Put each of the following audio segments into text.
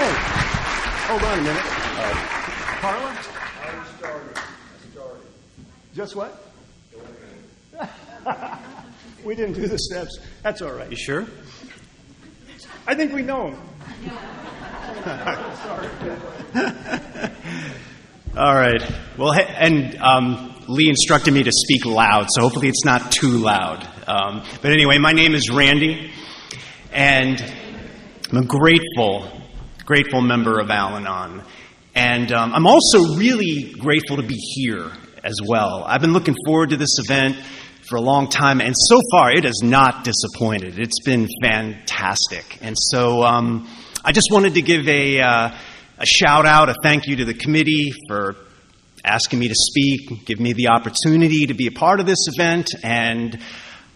Hey, hold on a minute. Carla? I started. Just what? We didn't do the steps. That's all right. You sure? I think we know him. Sorry. All right. Well, and Lee instructed me to speak loud, so hopefully it's not too loud. But anyway, my name is Randy, and I'm a grateful member of Al-Anon. And I'm also really grateful to be here as well. I've been looking forward to this event for a long time, and so far it has not disappointed. It's been fantastic. And so I just wanted to give a shout out, a thank you to the committee for asking me to speak, give me the opportunity to be a part of this event, and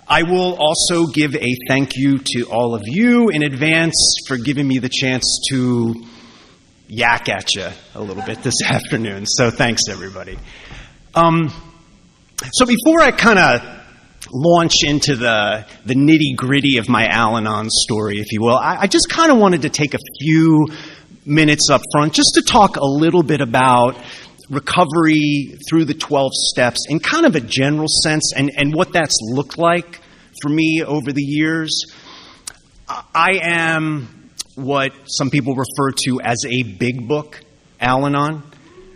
I will also give a thank you to all of you in advance for giving me the chance to yak at you a little bit this afternoon. So thanks, everybody. So before I kind of launch into the nitty-gritty of my Al-Anon story, if you will, I just kind of wanted to take a few minutes up front just to talk a little bit about recovery through the 12 steps in kind of a general sense and what that's looked like for me over the years. I am what some people refer to as a big book Al-Anon.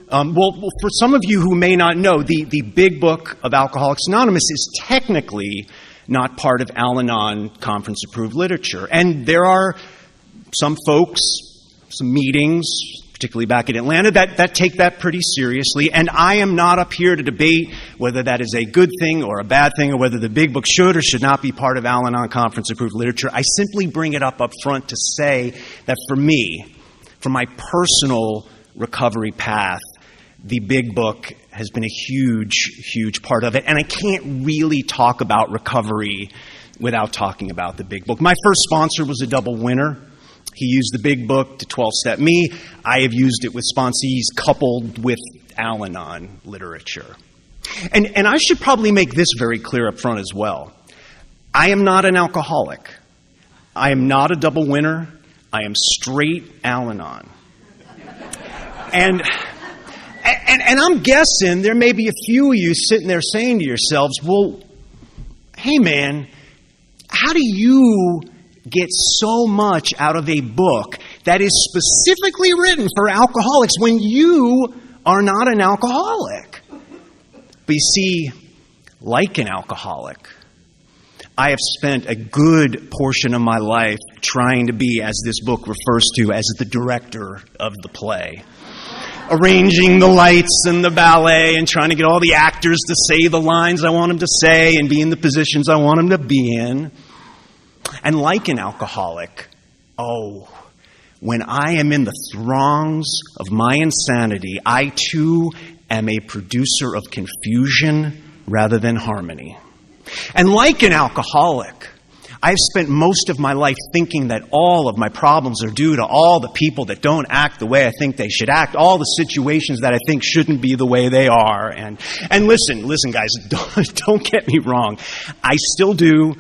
Well, for some of you who may not know, the Big Book of Alcoholics Anonymous is technically not part of Al-Anon conference-approved literature. And there are some folks, some meetings, particularly back in Atlanta, that take that pretty seriously. And I am not up here to debate whether that is a good thing or a bad thing, or whether the Big Book should or should not be part of Al-Anon conference-approved literature. I simply bring it up front to say that for me, for my personal recovery path, the Big Book has been a huge part of it. And I can't really talk about recovery without talking about the Big Book. My first sponsor was a double winner. He used the Big Book to 12-step me. I have used it with sponsees coupled with Al-Anon literature. And I should probably make this very clear up front as well. I am not an alcoholic. I am not a double winner. I am straight Al-Anon. And I'm guessing there may be a few of you sitting there saying to yourselves, well, hey man, how do you get so much out of a book that is specifically written for alcoholics when you are not an alcoholic? But you see, like an alcoholic, I have spent a good portion of my life trying to be, as this book refers to, as the director of the play. Arranging the lights and the ballet and trying to get all the actors to say the lines I want them to say and be in the positions I want them to be in. And like an alcoholic, when I am in the throngs of my insanity, I too am a producer of confusion rather than harmony. And like an alcoholic, I've spent most of my life thinking that all of my problems are due to all the people that don't act the way I think they should act, all the situations that I think shouldn't be the way they are. And listen, guys, don't get me wrong. I still do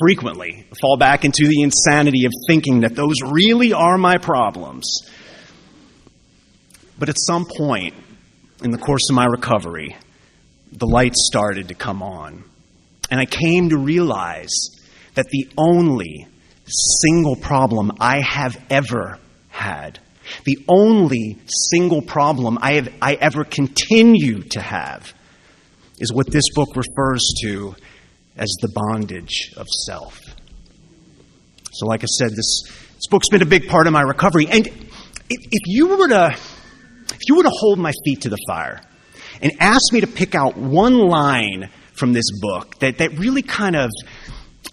frequently fall back into the insanity of thinking that those really are my problems. But at some point in the course of my recovery, the lights started to come on. And I came to realize that the only single problem I have ever had, the only single problem I ever continue to have, is what this book refers to as the bondage of self. So like I said, this book's been a big part of my recovery. And if you were to hold my feet to the fire and ask me to pick out one line from this book that really kind of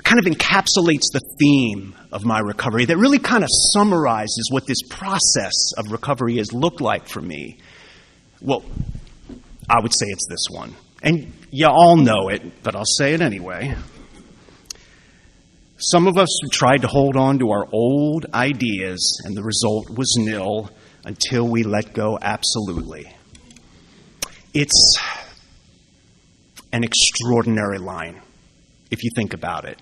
encapsulates the theme of my recovery, that really kind of summarizes what this process of recovery has looked like for me, well, I would say it's this one. And you all know it, but I'll say it anyway. Some of us tried to hold on to our old ideas, and the result was nil until we let go absolutely. It's an extraordinary line, if you think about it.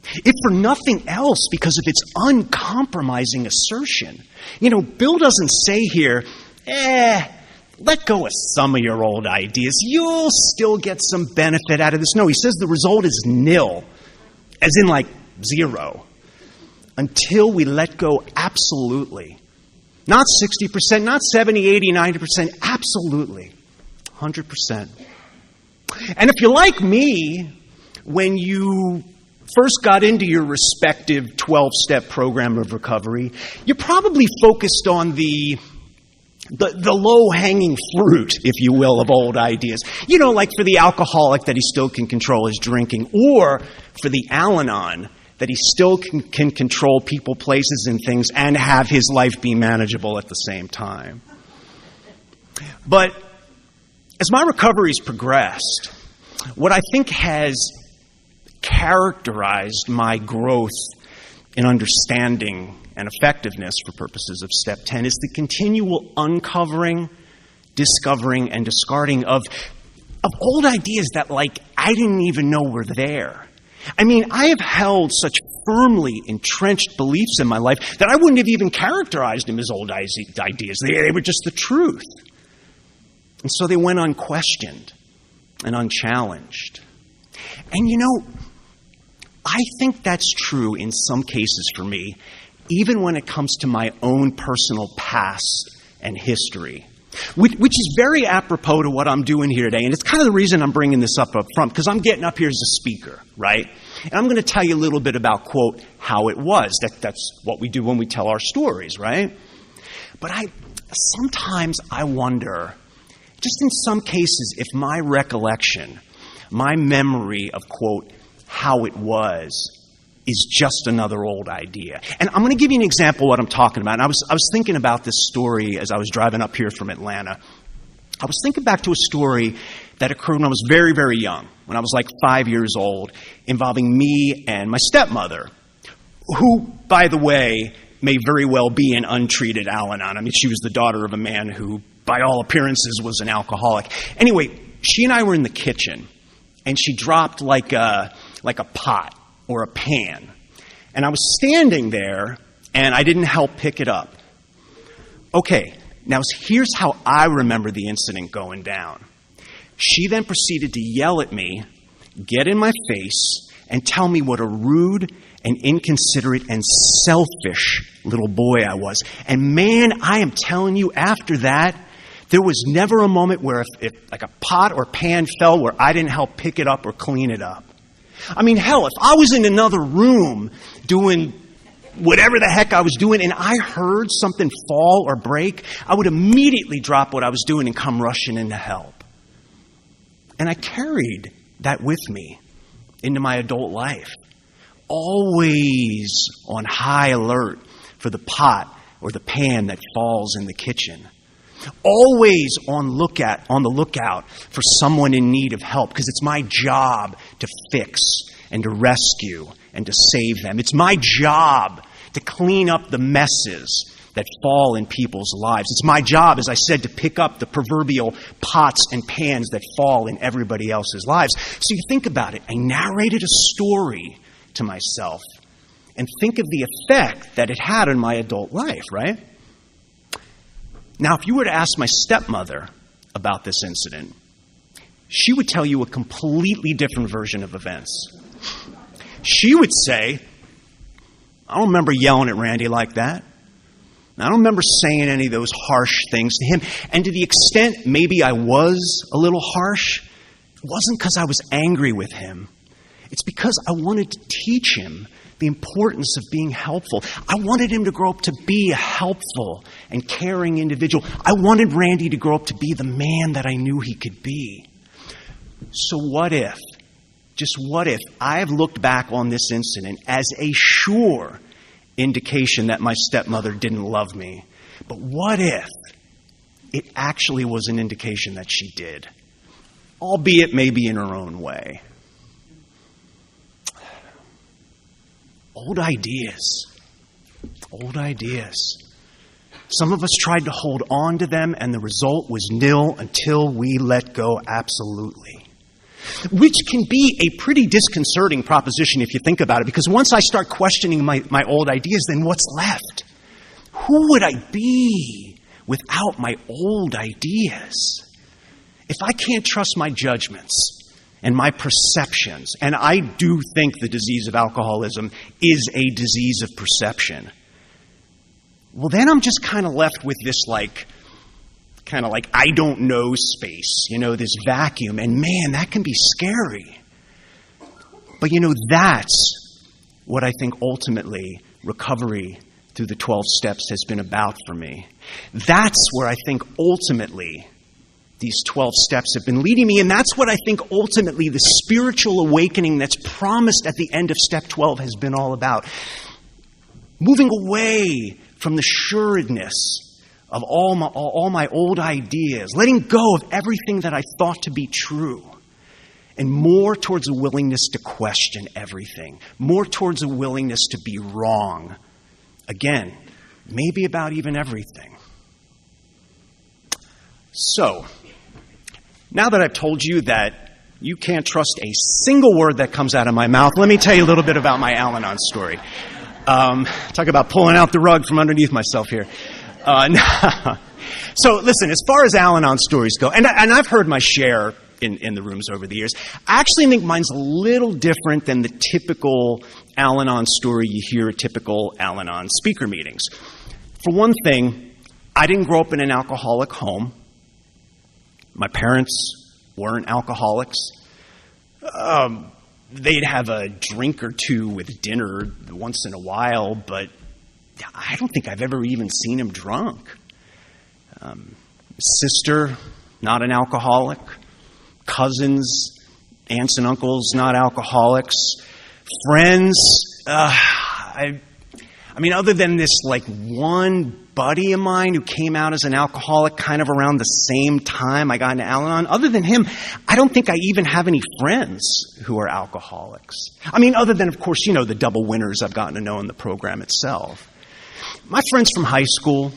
If for nothing else, because of its uncompromising assertion. Bill doesn't say here, let go of some of your old ideas. You'll still get some benefit out of this. No, he says the result is nil, as in like zero, until we let go absolutely. Not 60%, not 70, 80, 90%, absolutely, 100%. And if you're like me, when you first got into your respective 12-step program of recovery, you probably focused on the low-hanging fruit, if you will, of old ideas. Like for the alcoholic that he still can control his drinking, or for the Al-Anon that he still can control people, places, and things and have his life be manageable at the same time. But as my recovery's progressed, what I think has characterized my growth in understanding and effectiveness for purposes of Step 10 is the continual uncovering, discovering, and discarding of old ideas that, I didn't even know were there. I have held such firmly entrenched beliefs in my life that I wouldn't have even characterized them as old ideas. They were just the truth. And so they went unquestioned and unchallenged. And I think that's true in some cases for me, even when it comes to my own personal past and history, which is very apropos to what I'm doing here today. And it's kind of the reason I'm bringing this up front, because I'm getting up here as a speaker, right? And I'm going to tell you a little bit about, quote, how it was. That's what we do when we tell our stories, right? But sometimes I wonder, just in some cases, if my recollection, my memory of, quote, how it was, is just another old idea. And I'm going to give you an example of what I'm talking about. And I was thinking about this story as I was driving up here from Atlanta. I was thinking back to a story that occurred when I was very, very young, when I was like 5 years old, involving me and my stepmother, who, by the way, may very well be an untreated Al-Anon. She was the daughter of a man who, by all appearances, was an alcoholic. Anyway, she and I were in the kitchen, and she dropped like a pot or a pan. And I was standing there, and I didn't help pick it up. Okay, now here's how I remember the incident going down. She then proceeded to yell at me, get in my face, and tell me what a rude and inconsiderate and selfish little boy I was. And man, I am telling you, after that, there was never a moment where if like a pot or pan fell where I didn't help pick it up or clean it up. Hell, if I was in another room doing whatever the heck I was doing and I heard something fall or break, I would immediately drop what I was doing and come rushing in to help. And I carried that with me into my adult life, always on high alert for the pot or the pan that falls in the kitchen. Always on the lookout for someone in need of help, because it's my job to fix and to rescue and to save them. It's my job to clean up the messes that fall in people's lives. It's my job, as I said, to pick up the proverbial pots and pans that fall in everybody else's lives. So you think about it. I narrated a story to myself, and think of the effect that it had on my adult life, right? Now, if you were to ask my stepmother about this incident, she would tell you a completely different version of events. She would say, I don't remember yelling at Randy like that. I don't remember saying any of those harsh things to him. And to the extent maybe I was a little harsh, it wasn't because I was angry with him. It's because I wanted to teach him the importance of being helpful. I wanted him to grow up to be a helpful and caring individual. I wanted Randy to grow up to be the man that I knew he could be. So what if, just what if, I have looked back on this incident as a sure indication that my stepmother didn't love me? But what if it actually was an indication that she did, albeit maybe in her own way? Old ideas. Old ideas. Some of us tried to hold on to them, and the result was nil until we let go absolutely. which can be a pretty disconcerting proposition if you think about it, because once I start questioning my old ideas, then what's left? Who would I be without my old ideas? If I can't trust my judgments and my perceptions, and I do think the disease of alcoholism is a disease of perception, well, then I'm just kind of left with this kind of like I don't know space, this vacuum. And man, that can be scary. But that's what I think ultimately recovery through the 12 steps has been about for me. That's where I think ultimately these 12 steps have been leading me. And that's what I think ultimately the spiritual awakening that's promised at the end of step 12 has been all about. Moving away from the sureness of all my old ideas, letting go of everything that I thought to be true, and more towards a willingness to question everything, more towards a willingness to be wrong. Again, maybe about even everything. So, now that I've told you that you can't trust a single word that comes out of my mouth, let me tell you a little bit about my Al-Anon story. Talk about pulling out the rug from underneath myself here. So listen, as far as Al-Anon stories go, and I've heard my share in the rooms over the years, I actually think mine's a little different than the typical Al-Anon story you hear at typical Al-Anon speaker meetings. For one thing, I didn't grow up in an alcoholic home. My parents weren't alcoholics. They'd have a drink or two with dinner once in a while, but I don't think I've ever even seen him drunk. Sister, not an alcoholic. Cousins, aunts and uncles, not alcoholics. Friends, I mean, other than this one buddy of mine who came out as an alcoholic kind of around the same time I got into Al-Anon, other than him, I don't think I even have any friends who are alcoholics. I mean, other than, of course, the double winners I've gotten to know in the program itself. My friends from high school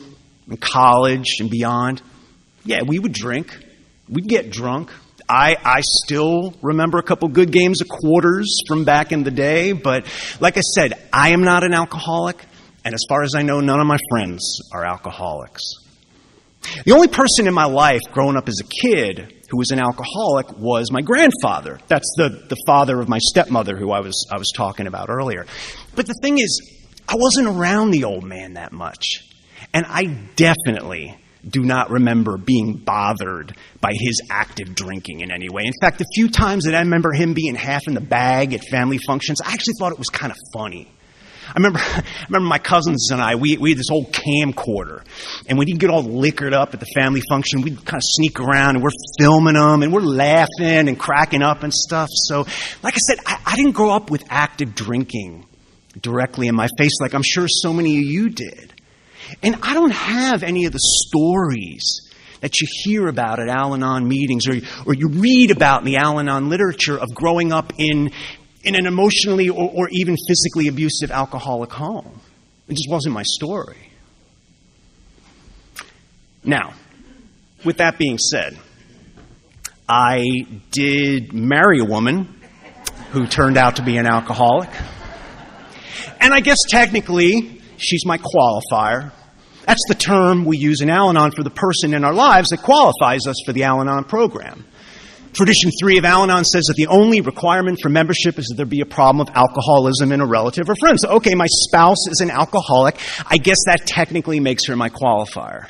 and college and beyond, yeah, we would drink. We'd get drunk. I still remember a couple good games of quarters from back in the day, but like I said, I am not an alcoholic, and as far as I know, none of my friends are alcoholics. The only person in my life growing up as a kid who was an alcoholic was my grandfather. That's the father of my stepmother who I was talking about earlier. But the thing is, I wasn't around the old man that much, and I definitely do not remember being bothered by his active drinking in any way. In fact, the few times that I remember him being half in the bag at family functions, I actually thought it was kind of funny. I remember my cousins and I, we had this old camcorder, and when he'd get all liquored up at the family function, we'd kind of sneak around, and we're filming him, and we're laughing and cracking up and stuff. So, like I said, I didn't grow up with active drinking directly in my face like I'm sure so many of you did. And I don't have any of the stories that you hear about at Al-Anon meetings or you read about in the Al-Anon literature of growing up in an emotionally or even physically abusive alcoholic home. It just wasn't my story. Now, with that being said, I did marry a woman who turned out to be an alcoholic. And I guess technically, she's my qualifier. That's the term we use in Al-Anon for the person in our lives that qualifies us for the Al-Anon program. Tradition 3 of Al-Anon says that the only requirement for membership is that there be a problem of alcoholism in a relative or friend. So, okay, my spouse is an alcoholic. I guess that technically makes her my qualifier.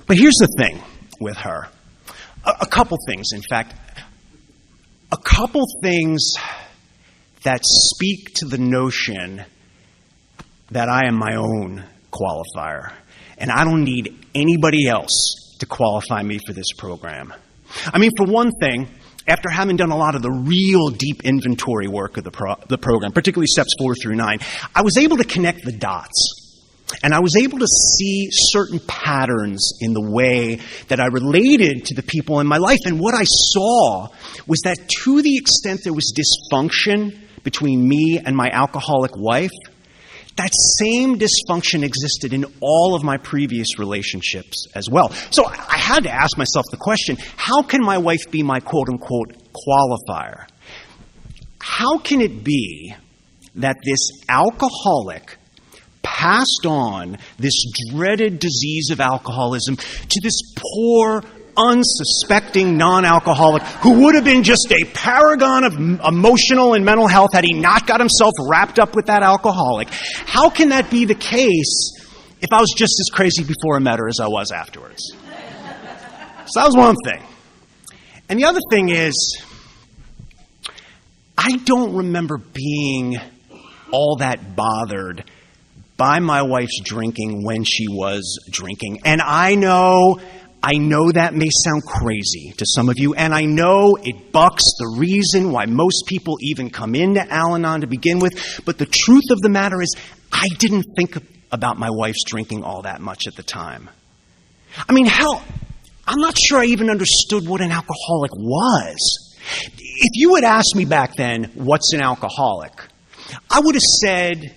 But here's the thing with her. A couple things, in fact. A couple things that speak to the notion that I am my own qualifier, and I don't need anybody else to qualify me for this program. I mean, for one thing, after having done a lot of the real deep inventory work of the program, particularly steps 4 through 9, I was able to connect the dots, and I was able to see certain patterns in the way that I related to the people in my life, and what I saw was that to the extent there was dysfunction between me and my alcoholic wife, that same dysfunction existed in all of my previous relationships as well. So I had to ask myself the question, how can my wife be my quote-unquote qualifier? How can it be that this alcoholic passed on this dreaded disease of alcoholism to this poor, unsuspecting non-alcoholic who would have been just a paragon of emotional and mental health had he not got himself wrapped up with that alcoholic? How can that be the case if I was just as crazy before I met her as I was afterwards? So that was one thing. And the other thing is, I don't remember being all that bothered by my wife's drinking when she was drinking. And I know that may sound crazy to some of you, and I know it bucks the reason why most people even come into Al-Anon to begin with, but the truth of the matter is, I didn't think about my wife's drinking all that much at the time. I mean, hell, I'm not sure I even understood what an alcoholic was. If you had asked me back then, what's an alcoholic? I would have said,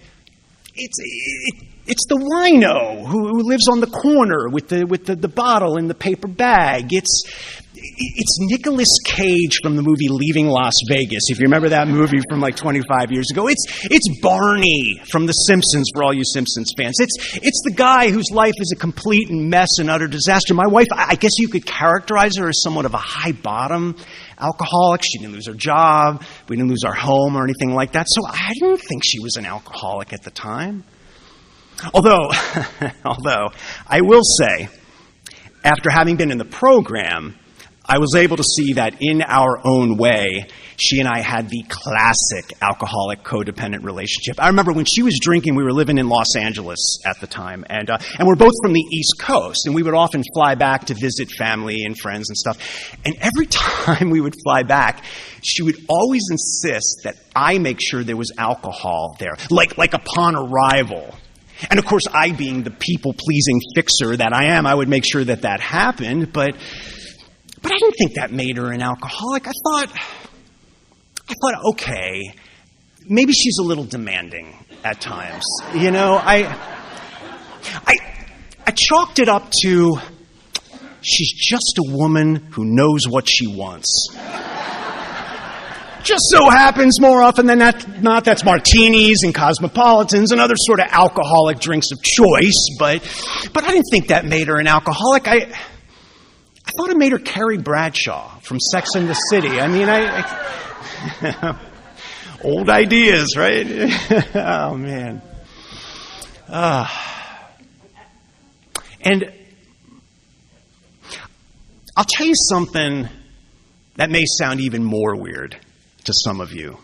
it's the wino who lives on the corner with the bottle in the paper bag. It's Nicolas Cage from the movie Leaving Las Vegas, if you remember that movie from like 25 years ago. It's Barney from The Simpsons, for all you Simpsons fans. It's the guy whose life is a complete mess and utter disaster. My wife, I guess you could characterize her as somewhat of a high-bottom alcoholic. She didn't lose her job. We didn't lose our home or anything like that. So I didn't think she was an alcoholic at the time. Although I will say, after having been in the program, I was able to see that in our own way, she and I had the classic alcoholic codependent relationship. I remember when she was drinking, we were living in Los Angeles at the time, and we're both from the East Coast, and we would often fly back to visit family and friends and stuff. And every time we would fly back, she would always insist that I make sure there was alcohol there, like upon arrival. And of course, I being the people-pleasing fixer that I am, I would make sure that happened, but I didn't think that made her an alcoholic. I thought, okay, maybe she's a little demanding at times. You know, I chalked it up to, she's just a woman who knows what she wants. Just so happens more often than not, that's martinis and cosmopolitans and other sort of alcoholic drinks of choice, but I didn't think that made her an alcoholic. I thought it made her Carrie Bradshaw from Sex and the City. I mean, old ideas, right? Oh, man. And I'll tell you something that may sound even more weird to some of you.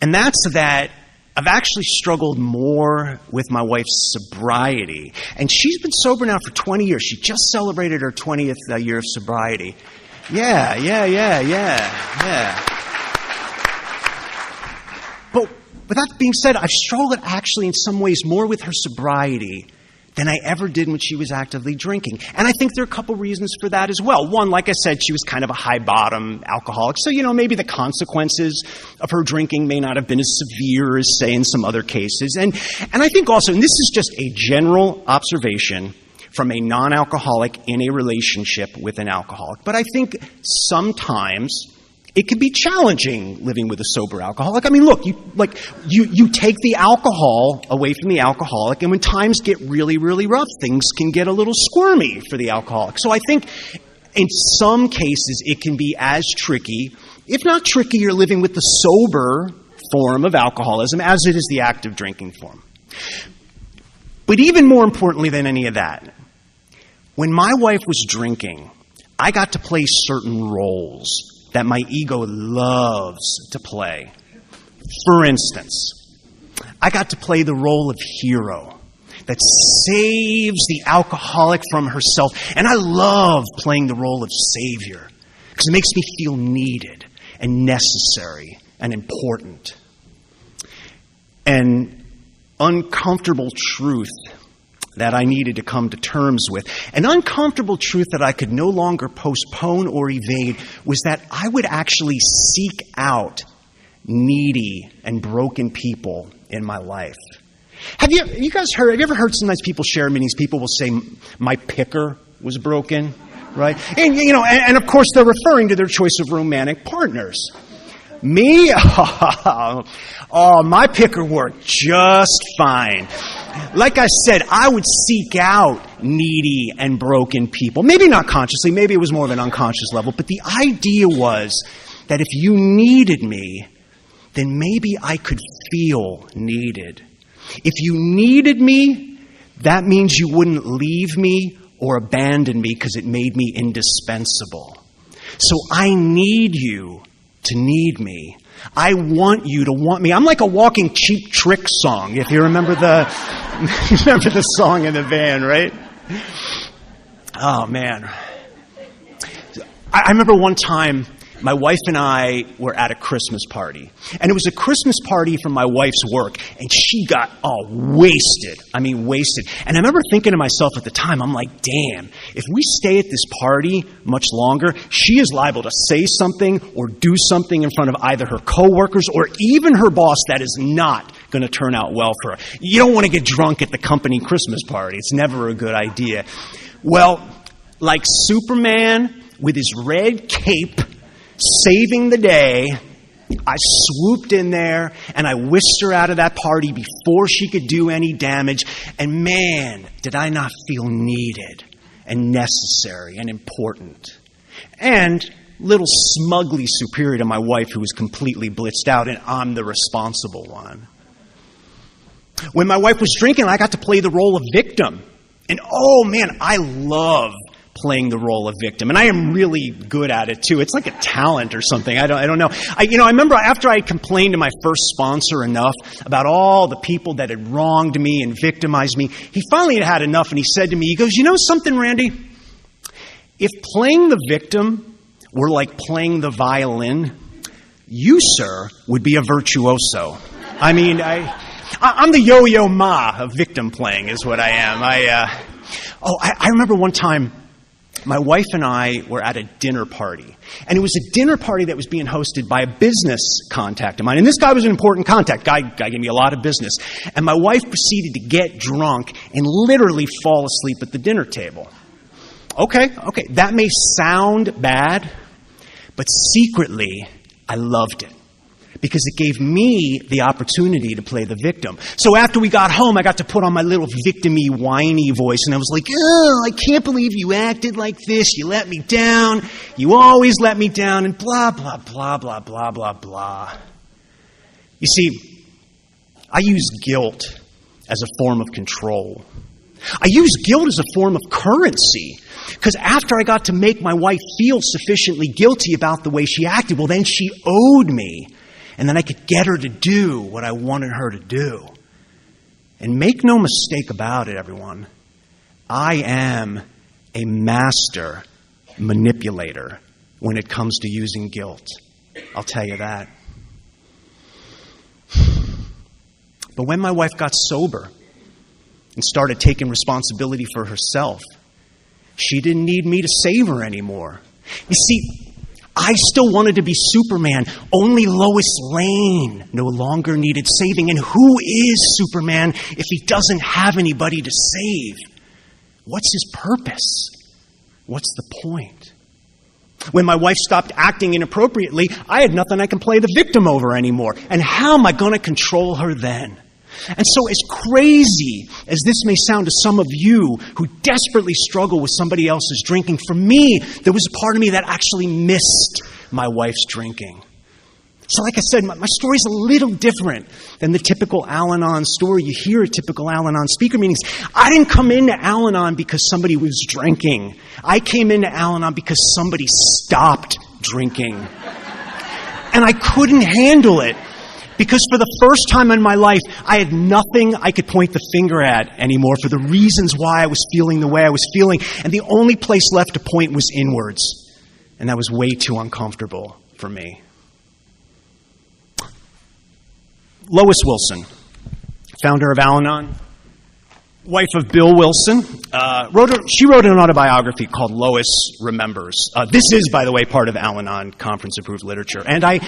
And that's that I've actually struggled more with my wife's sobriety. And she's been sober now for 20 years. She just celebrated her 20th year of sobriety. Yeah. But with that being said, I've struggled actually in some ways more with her sobriety than I ever did when she was actively drinking. And I think there are a couple reasons for that as well. One, like I said, she was kind of a high-bottom alcoholic. So, maybe the consequences of her drinking may not have been as severe as, say, in some other cases. And I think also, and this is just a general observation from a non-alcoholic in a relationship with an alcoholic, but I think sometimes it can be challenging living with a sober alcoholic. I mean, look, you take the alcohol away from the alcoholic, and when times get really, really rough, things can get a little squirmy for the alcoholic. So I think in some cases it can be as tricky, if not trickier, living with the sober form of alcoholism as it is the active drinking form. But even more importantly than any of that, when my wife was drinking, I got to play certain roles that my ego loves to play. For instance, I got to play the role of hero that saves the alcoholic from herself. And I love playing the role of savior because it makes me feel needed and necessary and important. An uncomfortable truth that I needed to come to terms with. An uncomfortable truth that I could no longer postpone or evade was that I would actually seek out needy and broken people in my life. Have you ever heard sometimes people share meetings, people will say, my picker was broken, right? And of course they're referring to their choice of romantic partners. Me? Oh, my picker worked just fine. Like I said, I would seek out needy and broken people. Maybe not consciously, maybe it was more of an unconscious level, but the idea was that if you needed me, then maybe I could feel needed. If you needed me, that means you wouldn't leave me or abandon me because it made me indispensable. So I need you to need me. I want you to want me. I'm like a walking Cheap Trick song, if you remember the song in the van, right? Oh, man. I remember one time my wife and I were at a Christmas party. And it was a Christmas party from my wife's work. And she got wasted. I mean, wasted. And I remember thinking to myself at the time, I'm like, damn, if we stay at this party much longer, she is liable to say something or do something in front of either her coworkers or even her boss that is not going to turn out well for her. You don't want to get drunk at the company Christmas party. It's never a good idea. Well, like Superman with his red cape, saving the day, I swooped in there and I whisked her out of that party before she could do any damage. And man, did I not feel needed and necessary and important. And little smugly superior to my wife who was completely blitzed out, and I'm the responsible one. When my wife was drinking, I got to play the role of victim. And oh man, I love playing the role of victim. And I am really good at it too. It's like a talent or something. I don't know. I remember after I complained to my first sponsor enough about all the people that had wronged me and victimized me, he finally had enough and he said to me, he goes, you know something, Randy? If playing the victim were like playing the violin, you, sir, would be a virtuoso. I mean, I'm the yo-yo ma of victim playing is what I am. I remember one time my wife and I were at a dinner party. And it was a dinner party that was being hosted by a business contact of mine. And this guy was an important contact. Guy gave me a lot of business. And my wife proceeded to get drunk and literally fall asleep at the dinner table. Okay. That may sound bad, but secretly, I loved it. Because it gave me the opportunity to play the victim. So after we got home, I got to put on my little victim-y, whiny voice, and I was like, oh, I can't believe you acted like this. You let me down. You always let me down, and blah, blah, blah, blah, blah, blah, blah. You see, I use guilt as a form of control. I use guilt as a form of currency. Because after I got to make my wife feel sufficiently guilty about the way she acted, well, then she owed me. And then I could get her to do what I wanted her to do. And make no mistake about it, everyone. I am a master manipulator when it comes to using guilt. I'll tell you that. But when my wife got sober and started taking responsibility for herself, she didn't need me to save her anymore. You see, I still wanted to be Superman. Only Lois Lane no longer needed saving. And who is Superman if he doesn't have anybody to save? What's his purpose? What's the point? When my wife stopped acting inappropriately, I had nothing I can play the victim over anymore. And how am I going to control her then? And so as crazy as this may sound to some of you who desperately struggle with somebody else's drinking, for me, there was a part of me that actually missed my wife's drinking. So like I said, my story's a little different than the typical Al-Anon story you hear at typical Al-Anon speaker meetings. I didn't come into Al-Anon because somebody was drinking. I came into Al-Anon because somebody stopped drinking. And I couldn't handle it. Because for the first time in my life, I had nothing I could point the finger at anymore for the reasons why I was feeling the way I was feeling. And the only place left to point was inwards. And that was way too uncomfortable for me. Lois Wilson, founder of Al-Anon, wife of Bill Wilson, she wrote an autobiography called Lois Remembers. This is, by the way, part of Al-Anon conference-approved literature. And I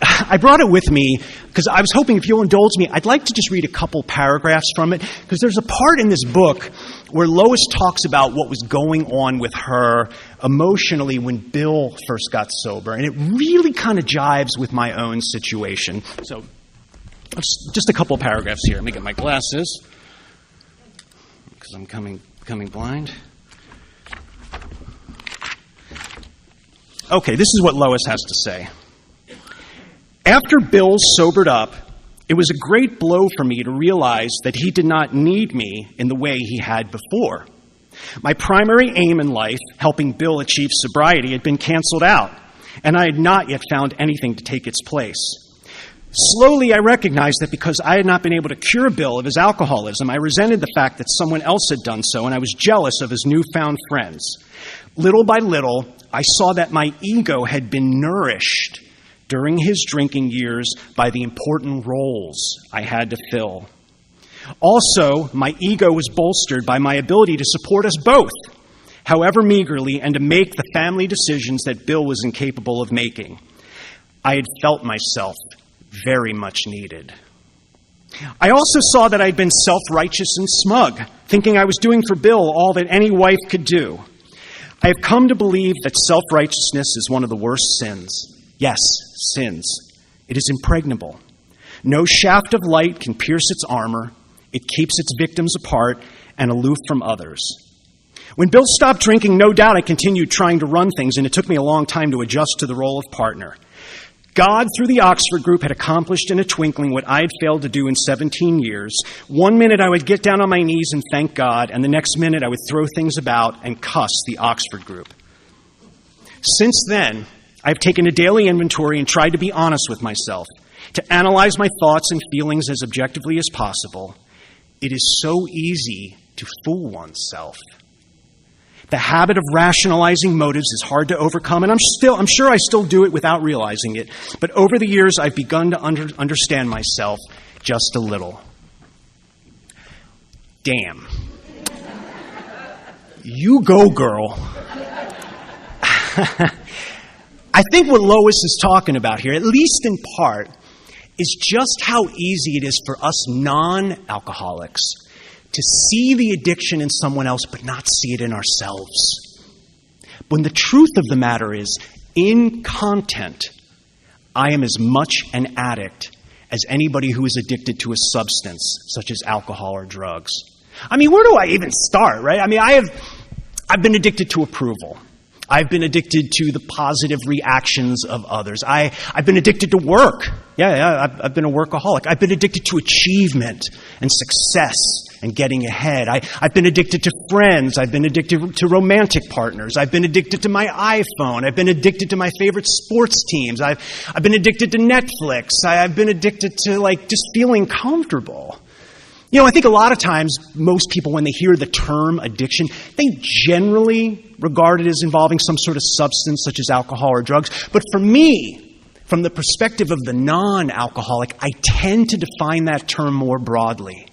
I brought it with me because I was hoping, if you'll indulge me, I'd like to just read a couple paragraphs from it, because there's a part in this book where Lois talks about what was going on with her emotionally when Bill first got sober, and it really kind of jives with my own situation. So just a couple paragraphs here. Let me get my glasses, because I'm coming blind. Okay, this is what Lois has to say. After Bill sobered up, it was a great blow for me to realize that he did not need me in the way he had before. My primary aim in life, helping Bill achieve sobriety, had been canceled out, and I had not yet found anything to take its place. Slowly, I recognized that because I had not been able to cure Bill of his alcoholism, I resented the fact that someone else had done so, and I was jealous of his newfound friends. Little by little, I saw that my ego had been nourished during his drinking years by the important roles I had to fill. Also, my ego was bolstered by my ability to support us both, however meagerly, and to make the family decisions that Bill was incapable of making. I had felt myself very much needed. I also saw that I'd been self-righteous and smug, thinking I was doing for Bill all that any wife could do. I have come to believe that self-righteousness is one of the worst sins. Yes, sins. It is impregnable. No shaft of light can pierce its armor. It keeps its victims apart and aloof from others. When Bill stopped drinking, no doubt I continued trying to run things, and it took me a long time to adjust to the role of partner. God, through the Oxford group, had accomplished in a twinkling what I had failed to do in 17 years. One minute I would get down on my knees and thank God, and the next minute I would throw things about and cuss the Oxford group. Since then, I've taken a daily inventory and tried to be honest with myself, to analyze my thoughts and feelings as objectively as possible. It is so easy to fool oneself. The habit of rationalizing motives is hard to overcome, and I'm sure I still do it without realizing it. But over the years, I've begun to understand myself just a little. Damn. You go, girl. I think what Lois is talking about here, at least in part, is just how easy it is for us non-alcoholics to see the addiction in someone else but not see it in ourselves. When the truth of the matter is, in content, I am as much an addict as anybody who is addicted to a substance, such as alcohol or drugs. I mean, where do I even start, right? I mean, I've been addicted to approval. I've been addicted to the positive reactions of others. I've been addicted to work. I've been a workaholic. I've been addicted to achievement and success and getting ahead. I've been addicted to friends. I've been addicted to romantic partners. I've been addicted to my iPhone. I've been addicted to my favorite sports teams. I've been addicted to Netflix. I've been addicted to just feeling comfortable. You know, I think a lot of times most people, when they hear the term addiction, they generally regard it as involving some sort of substance such as alcohol or drugs. But for me, from the perspective of the non-alcoholic, I tend to define that term more broadly.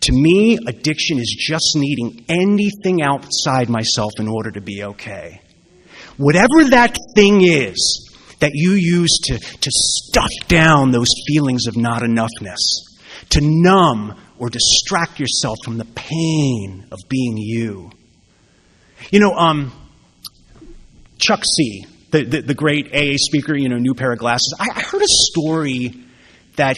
To me, addiction is just needing anything outside myself in order to be okay. Whatever that thing is that you use to stuff down those feelings of not enoughness, to numb or distract yourself from the pain of being you. You know, Chuck C., the great AA speaker, new pair of glasses. I heard a story that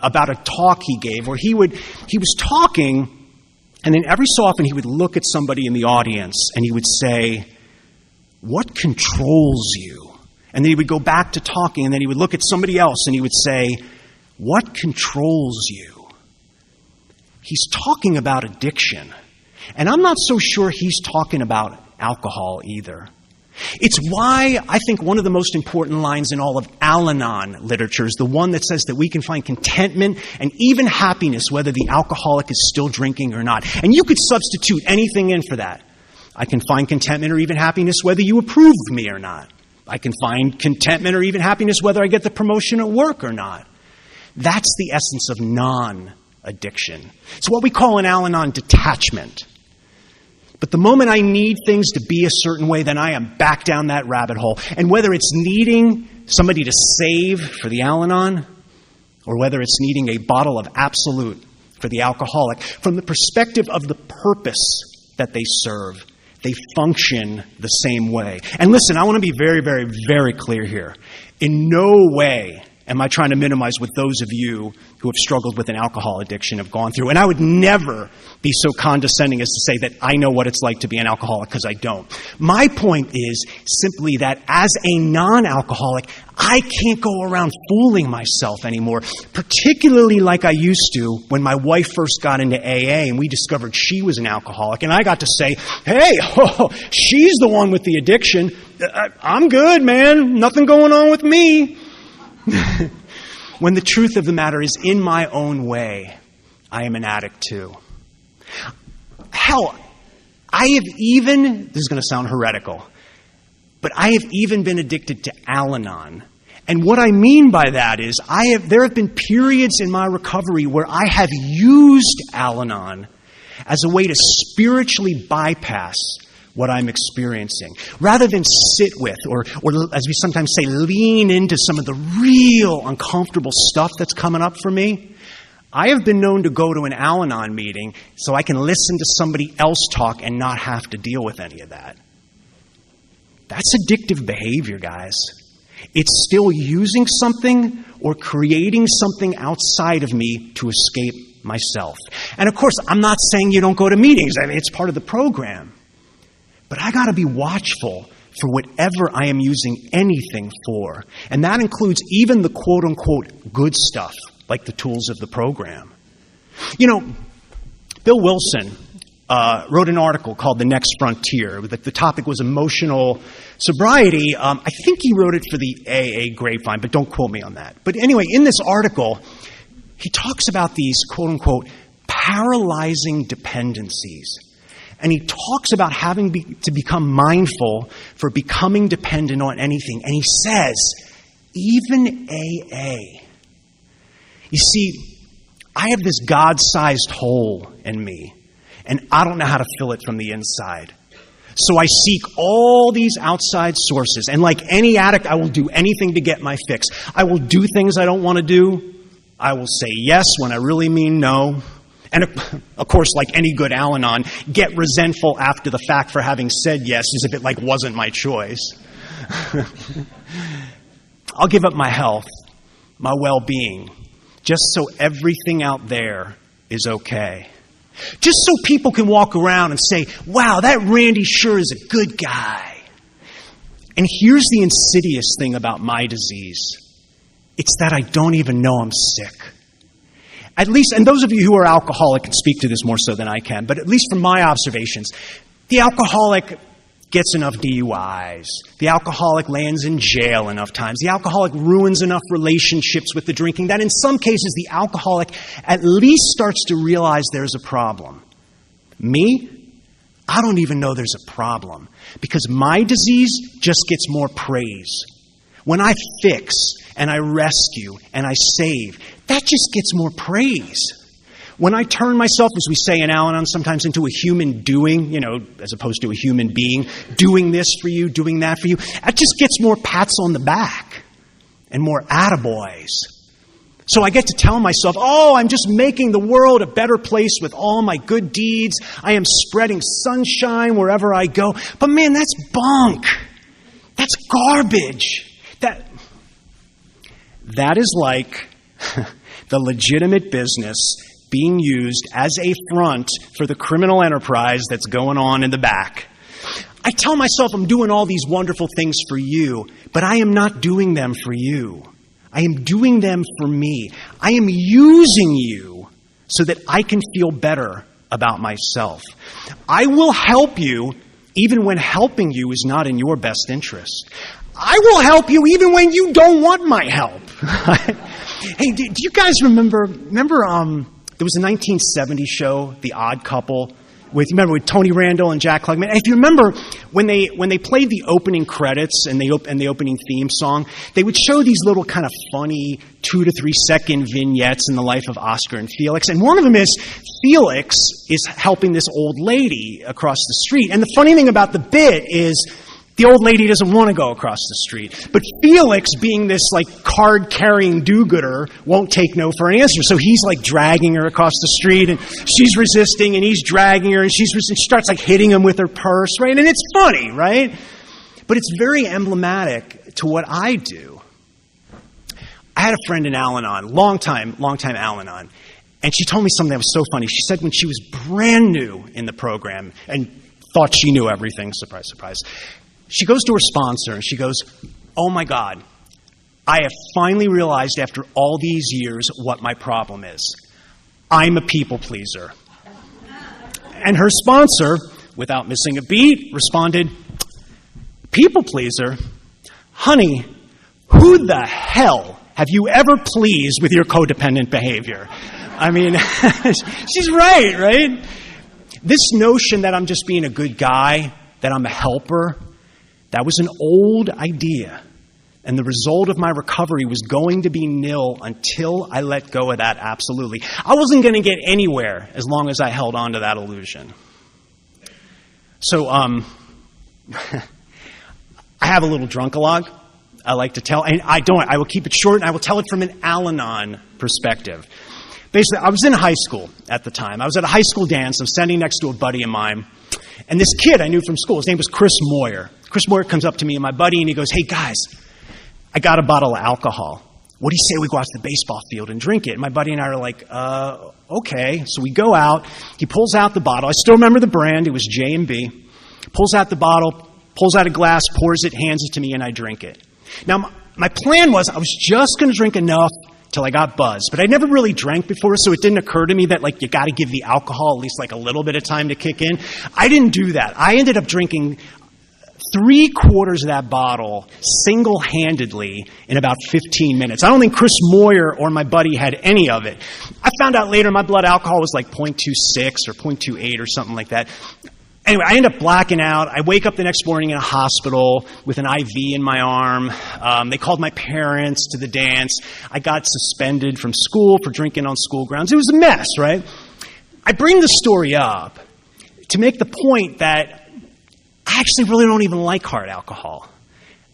about a talk he gave where he was talking, and then every so often he would look at somebody in the audience and he would say, "What controls you?" And then he would go back to talking, and then he would look at somebody else and he would say, "What controls you?" He's talking about addiction. And I'm not so sure he's talking about alcohol either. It's why I think one of the most important lines in all of Al-Anon literature is the one that says that we can find contentment and even happiness whether the alcoholic is still drinking or not. And you could substitute anything in for that. I can find contentment or even happiness whether you approve of me or not. I can find contentment or even happiness whether I get the promotion at work or not. That's the essence of non-addiction. It's what we call in Al-Anon detachment. But the moment I need things to be a certain way, then I am back down that rabbit hole. And whether it's needing somebody to save for the Al-Anon, or whether it's needing a bottle of Absolute for the alcoholic, from the perspective of the purpose that they serve, they function the same way. And listen, I want to be very, very, very clear here. In no way am I trying to minimize what those of you who have struggled with an alcohol addiction have gone through. And I would never be so condescending as to say that I know what it's like to be an alcoholic, because I don't. My point is simply that as a non-alcoholic, I can't go around fooling myself anymore, particularly like I used to when my wife first got into AA and we discovered she was an alcoholic. And I got to say, hey, she's the one with the addiction. I'm good, man. Nothing going on with me. When the truth of the matter is, in my own way, I am an addict too. Hell, I have even, this is going to sound heretical, but I have even been addicted to Al-Anon. And what I mean by that is, there have been periods in my recovery where I have used Al-Anon as a way to spiritually bypass what I'm experiencing, rather than sit with, or as we sometimes say, lean into some of the real uncomfortable stuff that's coming up for me. I have been known to go to an Al-Anon meeting so I can listen to somebody else talk and not have to deal with any of that. That's addictive behavior, guys. It's still using something or creating something outside of me to escape myself. And of course, I'm not saying you don't go to meetings. I mean, it's part of the program. But I got to be watchful for whatever I am using anything for. And that includes even the quote-unquote good stuff, like the tools of the program. You know, Bill Wilson wrote an article called The Next Frontier. The topic was emotional sobriety. I think he wrote it for the AA Grapevine, but don't quote me on that. But anyway, in this article, he talks about these quote-unquote paralyzing dependencies. And he talks about having to become mindful for becoming dependent on anything. And he says, even AA. You see, I have this God-sized hole in me, and I don't know how to fill it from the inside. So I seek all these outside sources. And like any addict, I will do anything to get my fix. I will do things I don't want to do. I will say yes when I really mean no. And of course, like any good Al-Anon, get resentful after the fact for having said yes as if it wasn't my choice. I'll give up my health, my well-being, just so everything out there is okay. Just so people can walk around and say, wow, that Randy sure is a good guy. And here's the insidious thing about my disease. It's that I don't even know I'm sick. At least, and those of you who are alcoholic can speak to this more so than I can, but at least from my observations, the alcoholic gets enough DUIs. The alcoholic lands in jail enough times. The alcoholic ruins enough relationships with the drinking that in some cases the alcoholic at least starts to realize there's a problem. Me? I don't even know there's a problem because my disease just gets more praise. When I fix and I rescue and I save, that just gets more praise. When I turn myself, as we say in Al-Anon, sometimes into a human doing, as opposed to a human being, doing this for you, doing that for you, that just gets more pats on the back and more attaboys. So I get to tell myself, I'm just making the world a better place with all my good deeds. I am spreading sunshine wherever I go. But man, that's bunk. That's garbage. That is like the legitimate business being used as a front for the criminal enterprise that's going on in the back. I tell myself I'm doing all these wonderful things for you, but I am not doing them for you. I am doing them for me. I am using you so that I can feel better about myself. I will help you even when helping you is not in your best interest. I will help you even when you don't want my help. Hey, do you guys remember there was a 1970 show, The Odd Couple, with Tony Randall and Jack Klugman? And if you remember, when they played the opening credits and the opening theme song, they would show these little kind of funny 2 to 3 second vignettes in the life of Oscar and Felix. And one of them is Felix is helping this old lady across the street. And the funny thing about the bit is The old lady doesn't want to go across the street. But Felix, being this card-carrying do-gooder, won't take no for an answer. So he's dragging her across the street, and she's resisting, and he's dragging her, and she starts hitting him with her purse, right? And it's funny, right? But it's very emblematic to what I do. I had a friend in Al-Anon, long time Al-Anon, and she told me something that was so funny. She said when she was brand new in the program and thought she knew everything, surprise, surprise, she goes to her sponsor and she goes, "Oh my God, I have finally realized after all these years what my problem is. I'm a people pleaser." And her sponsor, without missing a beat, responded, "People pleaser? Honey, who the hell have you ever pleased with your codependent behavior?" I mean, she's right? This notion that I'm just being a good guy, that I'm a helper, that was an old idea. And the result of my recovery was going to be nil until I let go of that absolutely. I wasn't going to get anywhere as long as I held on to that illusion. So, I have a little drunk-a-log I like to tell, and I will keep it short, and I will tell it from an Al-Anon perspective. Basically, I was in high school at the time. I was at a high school dance. I was standing next to a buddy of mine. And this kid I knew from school, his name was Chris Moyer. Chris Moyer comes up to me and my buddy, and he goes, "Hey, guys, I got a bottle of alcohol. What do you say we go out to the baseball field and drink it?" And my buddy and I are like, okay. So we go out. He pulls out the bottle. I still remember the brand. It was J&B. Pulls out the bottle, pulls out a glass, pours it, hands it to me, and I drink it. Now, my plan was I was just going to drink enough till I got buzzed. But I never really drank before, so it didn't occur to me that you got to give the alcohol at least a little bit of time to kick in. I didn't do that. I ended up drinking 3/4 of that bottle single-handedly in about 15 minutes. I don't think Chris Moyer or my buddy had any of it. I found out later my blood alcohol was 0.26 or 0.28 or something like that. Anyway, I end up blacking out. I wake up the next morning in a hospital with an IV in my arm. They called my parents to the dance. I got suspended from school for drinking on school grounds. It was a mess, right? I bring the story up to make the point that I actually really don't even like hard alcohol.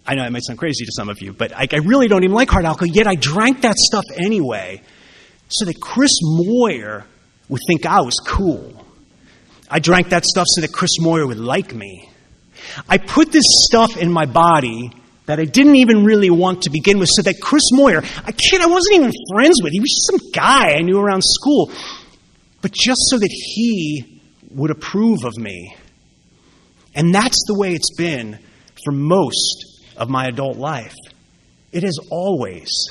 I know it might sound crazy to some of you, but I really don't even like hard alcohol, yet I drank that stuff anyway so that Chris Moyer would think I was cool. I drank that stuff so that Chris Moyer would like me. I put this stuff in my body that I didn't even really want to begin with so that Chris Moyer, a kid I wasn't even friends with, he was just some guy I knew around school, but just so that he would approve of me. And that's the way it's been for most of my adult life. It has always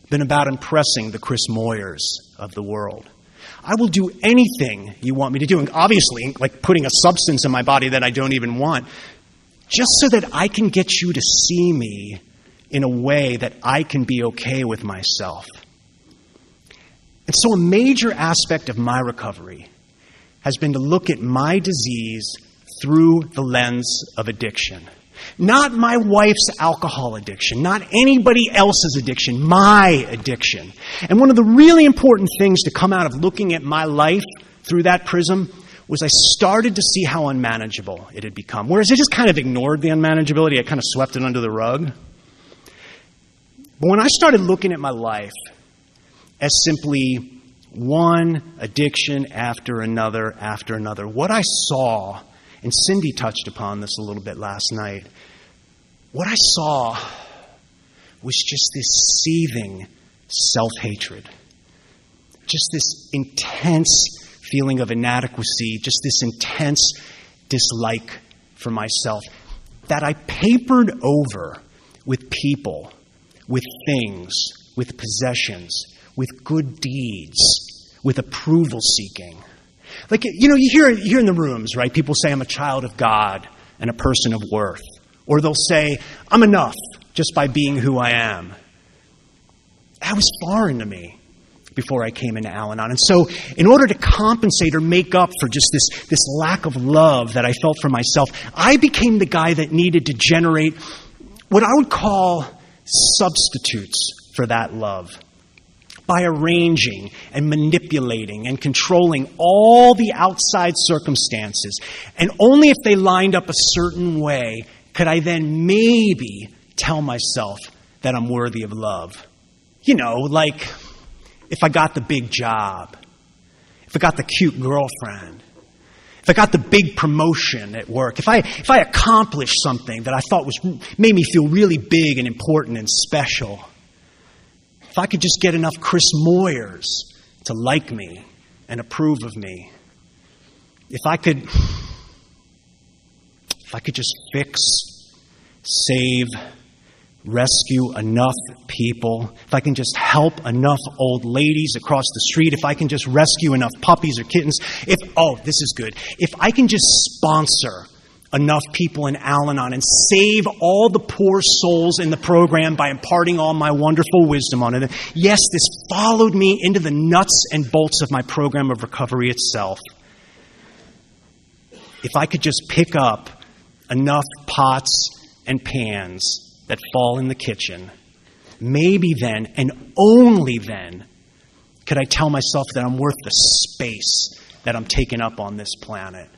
been about impressing the Chris Moyers of the world. I will do anything you want me to do, and obviously, putting a substance in my body that I don't even want, just so that I can get you to see me in a way that I can be okay with myself. And so a major aspect of my recovery has been to look at my disease through the lens of addiction. Not my wife's alcohol addiction, not anybody else's addiction, my addiction. And one of the really important things to come out of looking at my life through that prism was I started to see how unmanageable it had become. Whereas I just kind of ignored the unmanageability, I kind of swept it under the rug. But when I started looking at my life as simply one addiction after another, what I saw, and Cindy touched upon this a little bit last night, what I saw was just this seething self-hatred. Just this intense feeling of inadequacy, just this intense dislike for myself that I papered over with people, with things, with possessions, with good deeds, with approval seeking. You hear in the rooms, right? People say, "I'm a child of God and a person of worth." Or they'll say, "I'm enough just by being who I am." That was foreign to me before I came into Al-Anon. And so in order to compensate or make up for just this lack of love that I felt for myself, I became the guy that needed to generate what I would call substitutes for that love. by arranging and manipulating and controlling all the outside circumstances. And only if they lined up a certain way could I then maybe tell myself that I'm worthy of love. You know, like if I got the big job, if I got the cute girlfriend, if I got the big promotion at work, if I accomplished something that I thought made me feel really big and important and special, if I could just get enough Chris Moyers to like me and approve of me, if I could just fix, save, rescue enough people, if I can just help enough old ladies across the street, if I can just rescue enough puppies or kittens, this is good, if I can just sponsor enough people in Al-Anon and save all the poor souls in the program by imparting all my wonderful wisdom on it. Yes, this followed me into the nuts and bolts of my program of recovery itself. If I could just pick up enough pots and pans that fall in the kitchen, maybe then, and only then, could I tell myself that I'm worth the space that I'm taking up on this planet.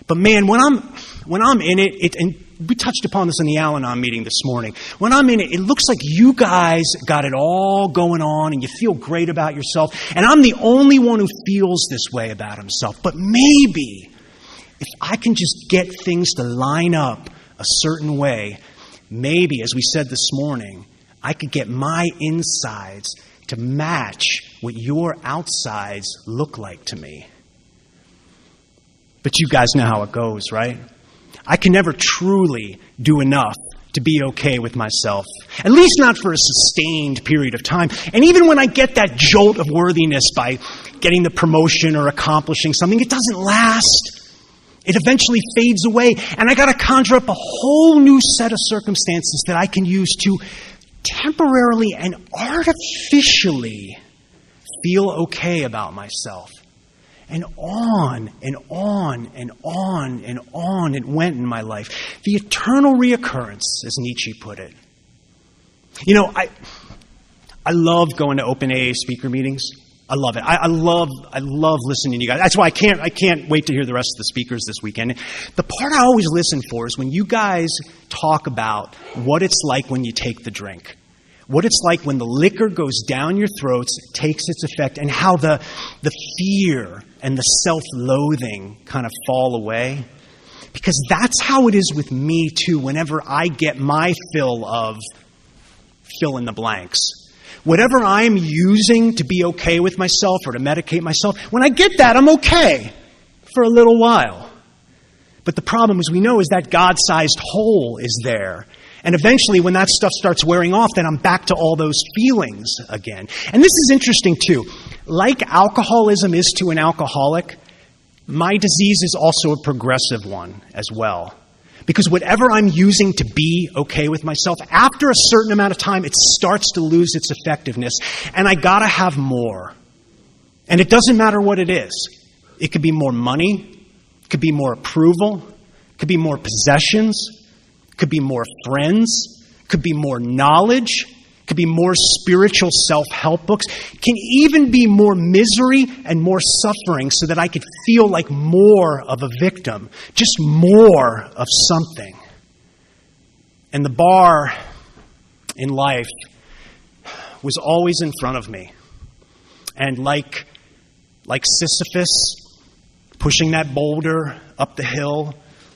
But man, when I'm in it, and we touched upon this in the Al-Anon meeting this morning, when I'm in it, it looks like you guys got it all going on and you feel great about yourself, and I'm the only one who feels this way about himself. But maybe, if I can just get things to line up a certain way, maybe, as we said this morning, I could get my insides to match what your outsides look like to me. But you guys know how it goes, right? I can never truly do enough to be okay with myself, at least not for a sustained period of time. And even when I get that jolt of worthiness by getting the promotion or accomplishing something, it doesn't last. It eventually fades away, and I got to conjure up a whole new set of circumstances that I can use to temporarily and artificially feel okay about myself. And on and on and on and on it went in my life. The eternal reoccurrence, as Nietzsche put it. You know, I love going to open AA speaker meetings. I love it. I love listening to you guys. That's why I can't wait to hear the rest of the speakers this weekend. The part I always listen for is when you guys talk about what it's like when you take the drink. What it's like when the liquor goes down your throats, takes its effect, and how the fear and the self-loathing kind of fall away. Because that's how it is with me, too, whenever I get my fill of fill in the blanks. Whatever I'm using to be okay with myself or to medicate myself, when I get that, I'm okay for a little while. But the problem, as we know, is that God-sized hole is there. And eventually, when that stuff starts wearing off, then I'm back to all those feelings again. And this is interesting, too. Like alcoholism is to an alcoholic, my disease is also a progressive one as well. Because whatever I'm using to be okay with myself, after a certain amount of time, it starts to lose its effectiveness. And I gotta have more. And it doesn't matter what it is. It could be more money. It could be more approval. It could be more possessions. It could be more friends. It could be more knowledge. It could be more spiritual self-help books. It can even be more misery and more suffering so that I could feel like more of a victim. Just more of something. And the bar in life was always in front of me. And like Sisyphus pushing that boulder up the hill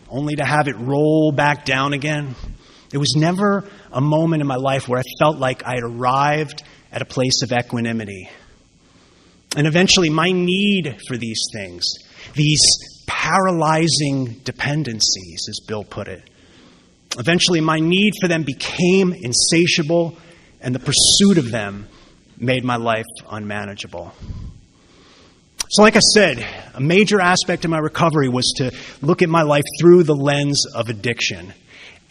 only to have it roll back down again, there was never a moment in my life where I felt like I had arrived at a place of equanimity. And eventually my need for these things, these paralyzing dependencies, as Bill put it, eventually my need for them became insatiable, and the pursuit of them made my life unmanageable. So like I said, a major aspect of my recovery was to look at my life through the lens of addiction.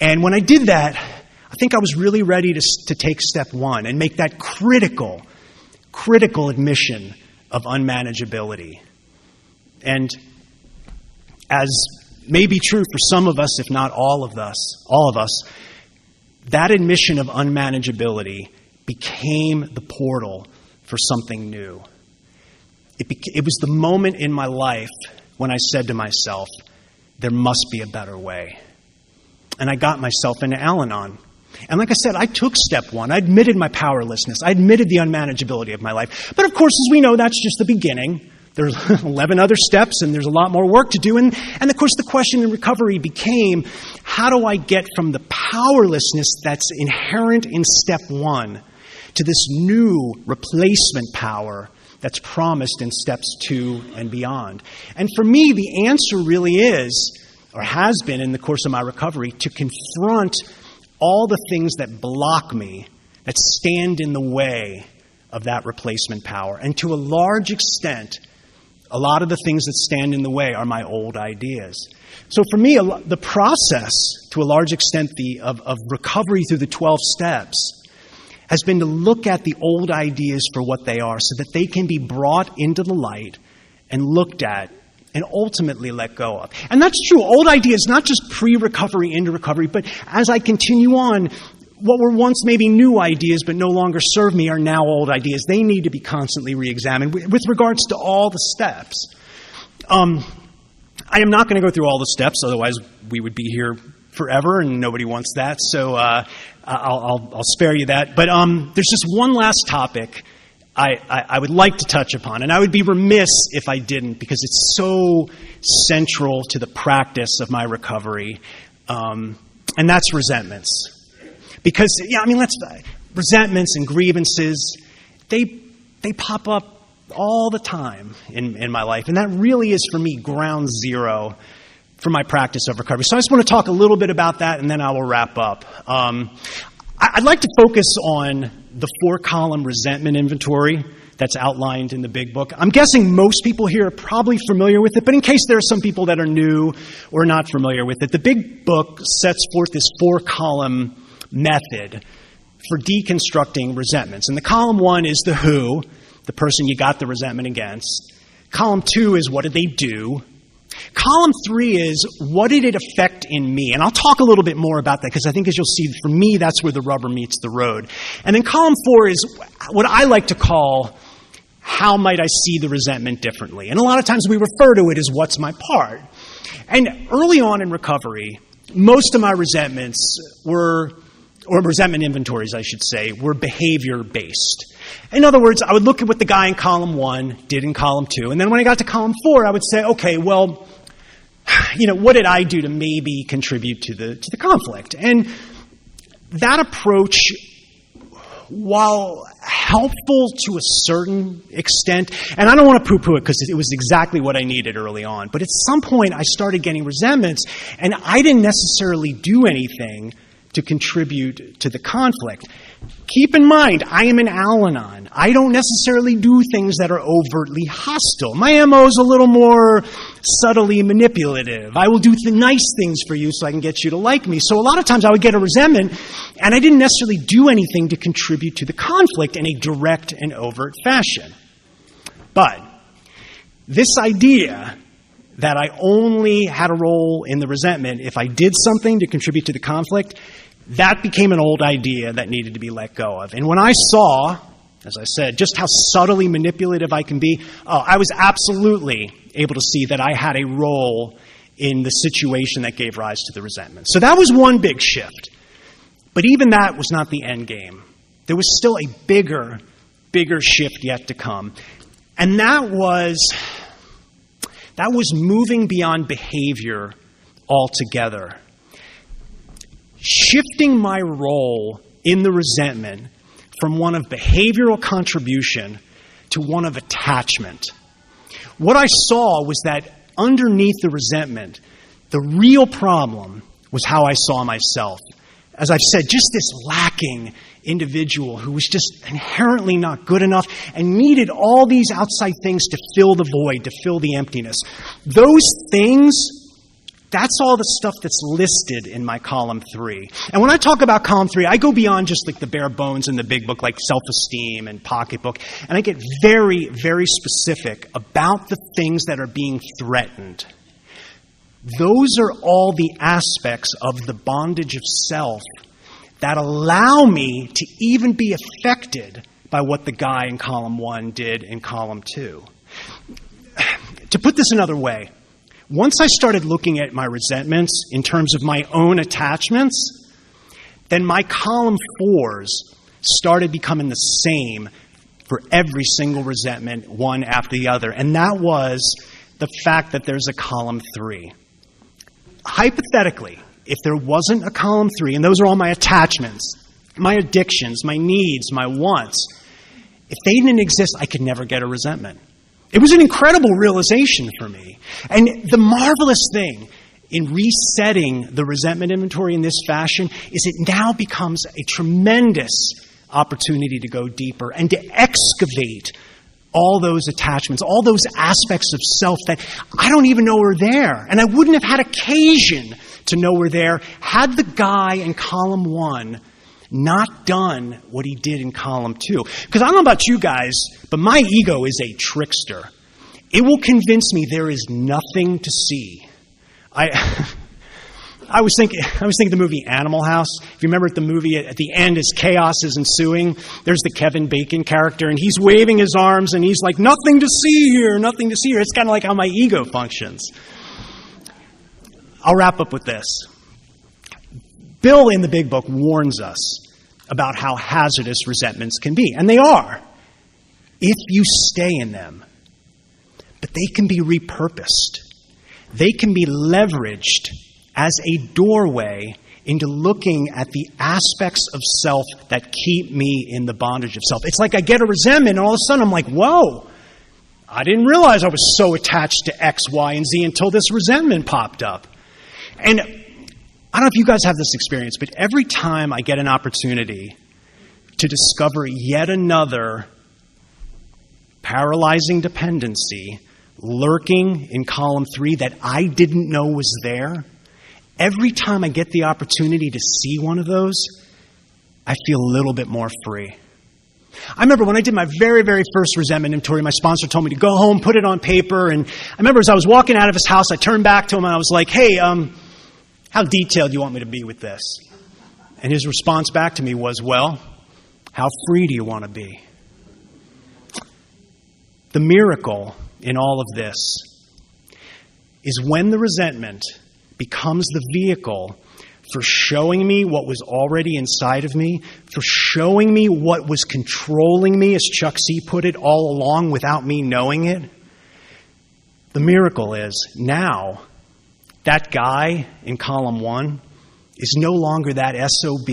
And when I did that, I think I was really ready to take step one and make that critical admission of unmanageability. And as may be true for some of us, if not all of us, that admission of unmanageability became the portal for something new. It was the moment in my life when I said to myself, there must be a better way. And I got myself into Al-Anon. And like I said, I took step one. I admitted my powerlessness. I admitted the unmanageability of my life. But of course, as we know, that's just the beginning. There's 11 other steps, and there's a lot more work to do. And of course, the question in recovery became, how do I get from the powerlessness that's inherent in step one to this new replacement power that's promised in steps 2 and beyond? And for me, the answer really is, or has been in the course of my recovery, to confront all the things that block me, that stand in the way of that replacement power. And to a large extent, a lot of the things that stand in the way are my old ideas. So for me, the process, to a large extent, of recovery through the 12 steps has been to look at the old ideas for what they are so that they can be brought into the light and looked at and ultimately let go of. And that's true. Old ideas, not just pre-recovery into recovery, but as I continue on, what were once maybe new ideas but no longer serve me are now old ideas. They need to be constantly re-examined with regards to all the steps. I am not going to go through all the steps, otherwise we would be here forever, and nobody wants that. So I'll spare you that. But there's just one last topic I would like to touch upon, and I would be remiss if I didn't, because it's so central to the practice of my recovery, and that's resentments. Because, resentments and grievances, they pop up all the time in my life, and that really is, for me, ground zero for my practice of recovery. So I just want to talk a little bit about that, and then I will wrap up. I'd like to focus on the 4-column resentment inventory that's outlined in the big book. I'm guessing most people here are probably familiar with it, but in case there are some people that are new or not familiar with it, the big book sets forth this 4-column method for deconstructing resentments. And the column 1 is the who, the person you got the resentment against. Column 2 is what did they do. Column 3 is, what did it affect in me? And I'll talk a little bit more about that, because I think, as you'll see, for me, that's where the rubber meets the road. And then column 4 is what I like to call, how might I see the resentment differently? And a lot of times we refer to it as, what's my part? And early on in recovery, most of my resentments were, or resentment inventories, I should say, were behavior-based. In other words, I would look at what the guy in column 1 did in column 2, and then when I got to column 4, I would say, okay, well, what did I do to maybe contribute to the conflict? And that approach, while helpful to a certain extent, and I don't want to poo-poo it because it was exactly what I needed early on, but at some point I started getting resentments, and I didn't necessarily do anything to contribute to the conflict. Keep in mind, I am an Al-Anon. I don't necessarily do things that are overtly hostile. My MO is a little more subtly manipulative. I will do the nice things for you so I can get you to like me. So a lot of times I would get a resentment, and I didn't necessarily do anything to contribute to the conflict in a direct and overt fashion. But this idea that I only had a role in the resentment if I did something to contribute to the conflict, that became an old idea that needed to be let go of. And when I saw, as I said, just how subtly manipulative I can be, I was absolutely able to see that I had a role in the situation that gave rise to the resentment. So that was one big shift. But even that was not the end game. There was still a bigger shift yet to come. And that was moving beyond behavior altogether. Shifting my role in the resentment from one of behavioral contribution to one of attachment. What I saw was that underneath the resentment, the real problem was how I saw myself. As I've said, just this lacking individual who was just inherently not good enough and needed all these outside things to fill the void, to fill the emptiness. Those things, that's all the stuff that's listed in my column 3. And when I talk about column 3, I go beyond just like the bare bones in the big book, like self-esteem and pocketbook, and I get very, very specific about the things that are being threatened. Those are all the aspects of the bondage of self that allow me to even be affected by what the guy in column 1 did in column 2. To put this another way, once I started looking at my resentments in terms of my own attachments, then my column 4s started becoming the same for every single resentment, one after the other. And that was the fact that there's a column 3. Hypothetically, if there wasn't a column 3, and those are all my attachments, my addictions, my needs, my wants, if they didn't exist, I could never get a resentment. It was an incredible realization for me. And the marvelous thing in resetting the resentment inventory in this fashion is it now becomes a tremendous opportunity to go deeper and to excavate all those attachments, all those aspects of self that I don't even know are there. And I wouldn't have had occasion to know were there had the guy in column 1 not done what he did in column 2. Because I don't know about you guys, but my ego is a trickster. It will convince me there is nothing to see. I was thinking the movie Animal House. If you remember at the movie, at the end, as chaos is ensuing, there's the Kevin Bacon character, and he's waving his arms, and he's like, nothing to see here, nothing to see here. It's kind of like how my ego functions. I'll wrap up with this. Bill in the Big Book warns us about how hazardous resentments can be, and they are, if you stay in them. But they can be repurposed. They can be leveraged as a doorway into looking at the aspects of self that keep me in the bondage of self. It's like I get a resentment, and all of a sudden I'm like, whoa, I didn't realize I was so attached to X, Y, and Z until this resentment popped up. And I don't know if you guys have this experience, but every time I get an opportunity to discover yet another paralyzing dependency lurking in column 3 that I didn't know was there, every time I get the opportunity to see one of those, I feel a little bit more free. I remember when I did my very, very first resentment inventory, my sponsor told me to go home, put it on paper, and I remember as I was walking out of his house, I turned back to him and I was like, hey, how detailed do you want me to be with this? And his response back to me was, well, how free do you want to be? The miracle in all of this is when the resentment becomes the vehicle for showing me what was already inside of me, for showing me what was controlling me, as Chuck C. put it, all along without me knowing it. The miracle is now that guy in column 1 is no longer that SOB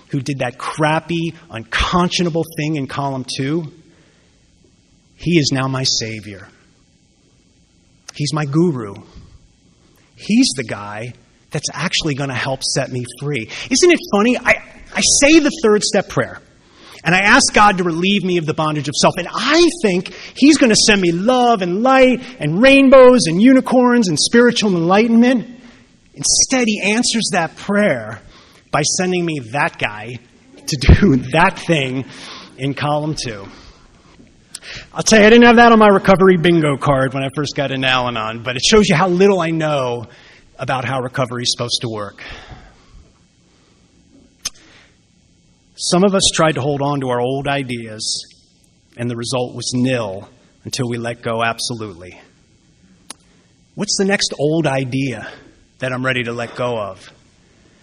who did that crappy, unconscionable thing in column 2. He is now my savior. He's my guru. He's the guy that's actually going to help set me free. Isn't it funny? I say the 3rd step prayer, and I ask God to relieve me of the bondage of self, and I think He's going to send me love and light and rainbows and unicorns and spiritual enlightenment. Instead, He answers that prayer by sending me that guy to do that thing in column 2. I'll tell you, I didn't have that on my recovery bingo card when I first got into Al-Anon, but it shows you how little I know about how recovery is supposed to work. Some of us tried to hold on to our old ideas, and the result was nil until we let go absolutely. What's the next old idea that I'm ready to let go of?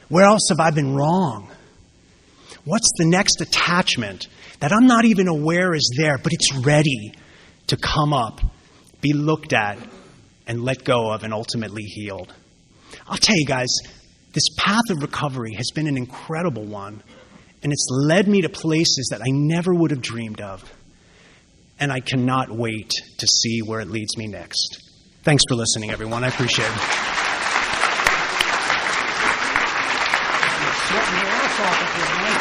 Where else have I been wrong? What's the next attachment that I'm not even aware is there, but it's ready to come up, be looked at, and let go of, and ultimately healed? I'll tell you guys, this path of recovery has been an incredible one, and it's led me to places that I never would have dreamed of. And I cannot wait to see where it leads me next. Thanks for listening, everyone. I appreciate it. Sweating your ass off up here, Mike.